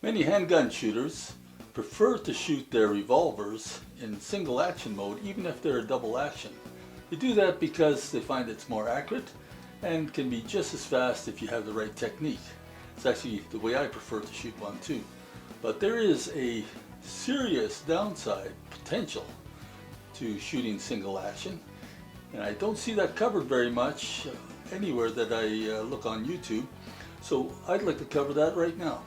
Many handgun shooters prefer to shoot their revolvers in single action mode even if they're a double action. They do that because they find it's more accurate and can be just as fast if you have the right technique. It's actually the way I prefer to shoot one too. But there is a serious downside potential to shooting single action, and I don't see that covered very much anywhere that I look on YouTube. So I'd like to cover that right now.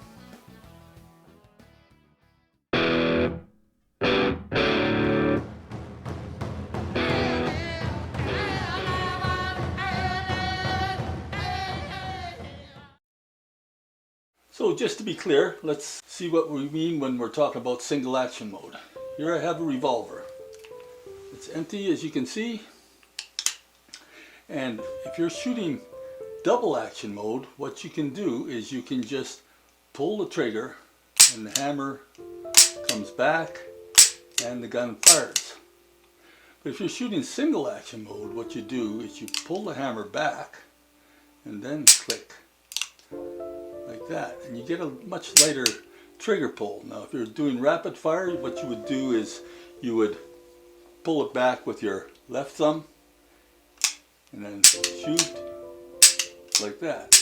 So just to be clear, let's see what we mean when we're talking about single action mode. Here I have a revolver. It's empty, as you can see. And if you're shooting double action mode, what you can do is you can just pull the trigger and the hammer comes back and the gun fires. But if you're shooting single action mode, what you do is you pull the hammer back and then click like that, and you get a much lighter trigger pull. Now if you're doing rapid fire, what you would do is you would pull it back with your left thumb and then shoot like that.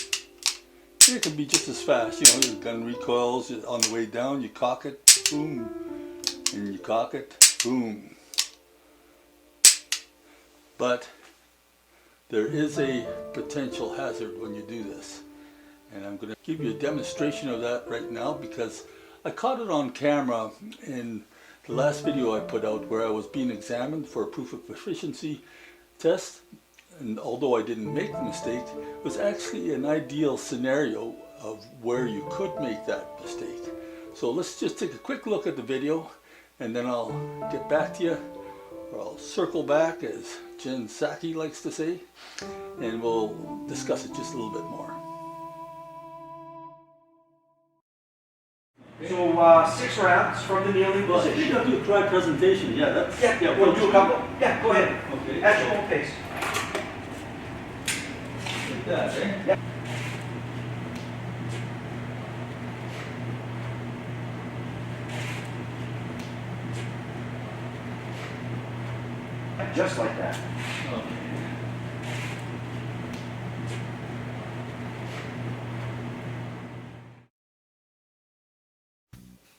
And it can be just as fast, you know, your gun recoils on the way down, you cock it, boom, and you cock it, boom. But there is a potential hazard when you do this. And I'm going to give you a demonstration of that right now because I caught it on camera in the last video I put out where I was being examined for a proof of proficiency test. And although I didn't make the mistake, it was actually an ideal scenario of where you could make that mistake. So let's just take a quick look at the video and then I'll get back to you, or I'll circle back, as Jen Psaki likes to say, and we'll discuss it just a little bit more. So 6 rounds from the kneeling position. I think I'll do a dry presentation. Yeah, we'll do a couple. Yeah, go ahead. Okay. At your own pace. Like that, eh? Yeah. Just like that. Okay.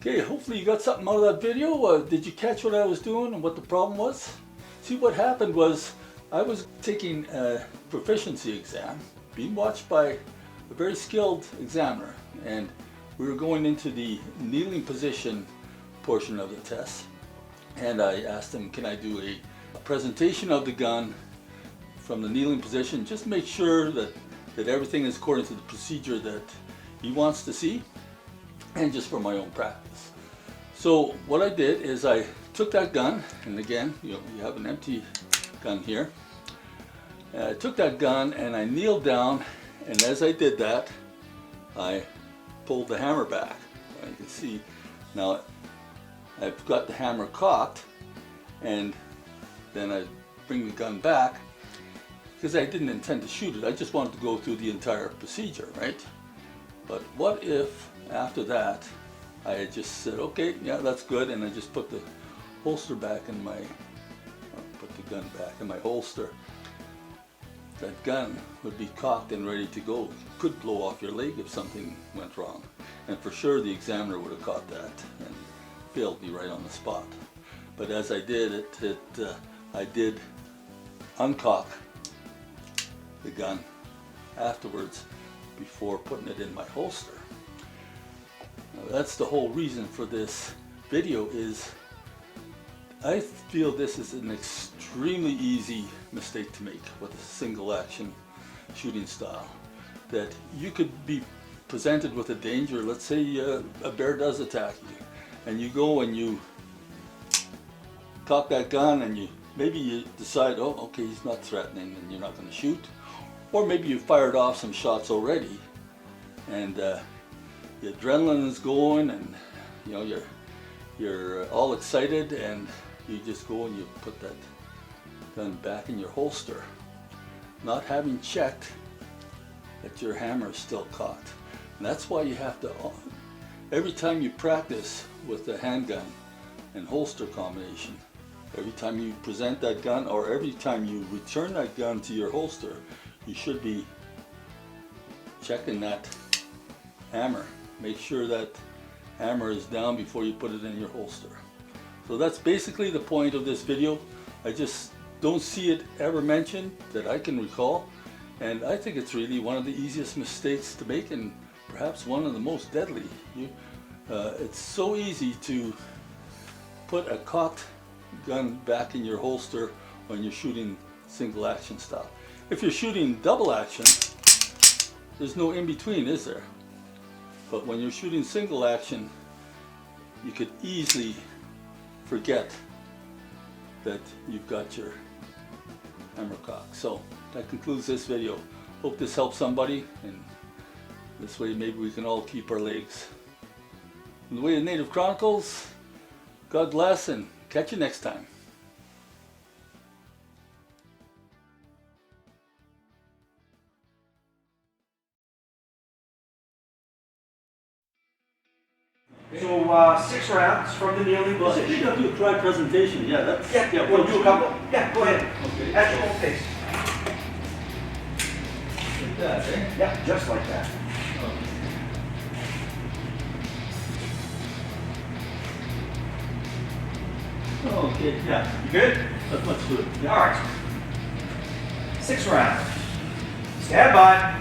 Okay, hopefully you got something out of that video. Did you catch what I was doing and what the problem was? See, what happened was I was taking a proficiency exam, being watched by a very skilled examiner, and we were going into the kneeling position portion of the test, and I asked him, can I do a presentation of the gun from the kneeling position, just make sure that everything is according to the procedure that he wants to see, and just for my own practice. So what I did is I took that gun, and again, you have an empty gun here. I took that gun and I kneeled down, and as I did that, I pulled the hammer back. You can see now I've got the hammer cocked, and then I bring the gun back because I didn't intend to shoot it. I just wanted to go through the entire procedure, right? But what if after that I had just said, okay, yeah, that's good, and I just put the holster back in my, put the gun back in my holster. That gun would be cocked and ready to go. It could blow off your leg if something went wrong. And for sure the examiner would have caught that and failed me right on the spot. But as I did it, I did uncock the gun afterwards before putting it in my holster. Now, that's the whole reason for this video. Is I feel this is an extremely easy mistake to make with a single action shooting style. That you could be presented with a danger. Let's say a bear does attack you, and you go and you cock that gun, and maybe you decide, oh, okay, he's not threatening, and you're not going to shoot. Or maybe you fired off some shots already, and the adrenaline is going, and you know you're all excited, and you just go and you put that gun back in your holster, not having checked that your hammer is still cocked. And that's why you have to every time you practice with the handgun and holster combination, every time you present that gun or every time you return that gun to your holster, you should be checking that hammer. Make sure that hammer is down before you put it in your holster. So that's basically the point of this video. I just don't see it ever mentioned that I can recall, and I think it's really one of the easiest mistakes to make and perhaps one of the most deadly. It's so easy to put a cocked gun back in your holster when you're shooting single action style. If you're shooting double action, there's no in between, is there? But when you're shooting single action, you could easily forget that you've got your hammer cock. So that concludes this video. Hope this helps somebody, and this way maybe we can all keep our legs. In the way of Native Chronicles, God bless and catch you next time. So 6 rounds from the kneeling position. You're gonna do a dry presentation, yeah, that's... Yeah, we'll do a couple. Yeah, go ahead. Okay. At your own pace. Like that, eh? Yeah, just like that. Okay, yeah, You good? that's much good. All right. 6 rounds. Stand by.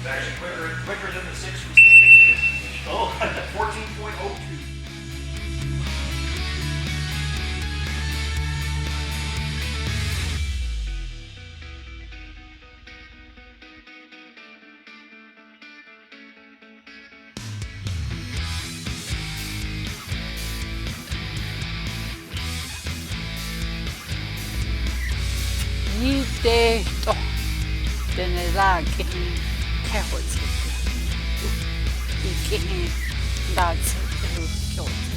It's actually quicker than the 6 we standing. Oh, 14.02.你得懂，真的让给开火车，你给大车都票。